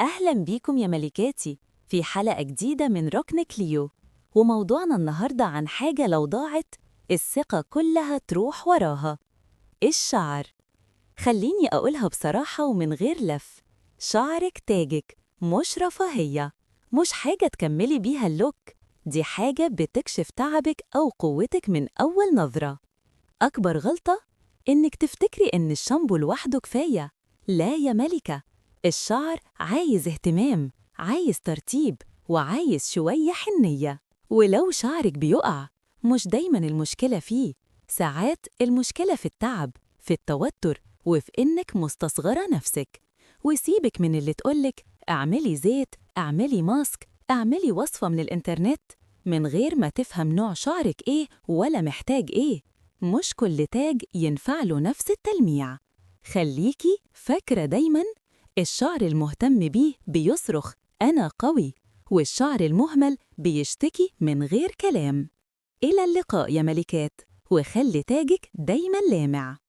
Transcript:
أهلاً بيكم يا ملكاتي في حلقة جديدة من ركن كليو. وموضوعنا النهاردة عن حاجة لو ضاعت الثقة كلها تروح وراها: الشعر. خليني أقولها بصراحة ومن غير لف، شعرك تاجك، مش رفاهية، مش حاجة تكملي بيها اللوك، دي حاجة بتكشف تعبك أو قوتك من أول نظرة. أكبر غلطة إنك تفتكري إن الشامبو لوحده كفاية. لا يا ملكة، الشعر عايز اهتمام، عايز ترتيب، وعايز شوية حنية. ولو شعرك بيقع، مش دايماً المشكلة فيه، ساعات المشكلة في التعب، في التوتر، وفي إنك مستصغرة نفسك. وسيبك من اللي تقولك اعملي زيت، اعملي ماسك، اعملي وصفة من الإنترنت، من غير ما تفهم نوع شعرك إيه ولا محتاج إيه. مش كل تاج ينفع له نفس التلميع. خليكي فاكرة دايماً، الشعر المهتم بيه بيصرخ أنا قوي، والشعر المهمل بيشتكي من غير كلام. إلى اللقاء يا ملكات، وخلي تاجك دايماً لامع.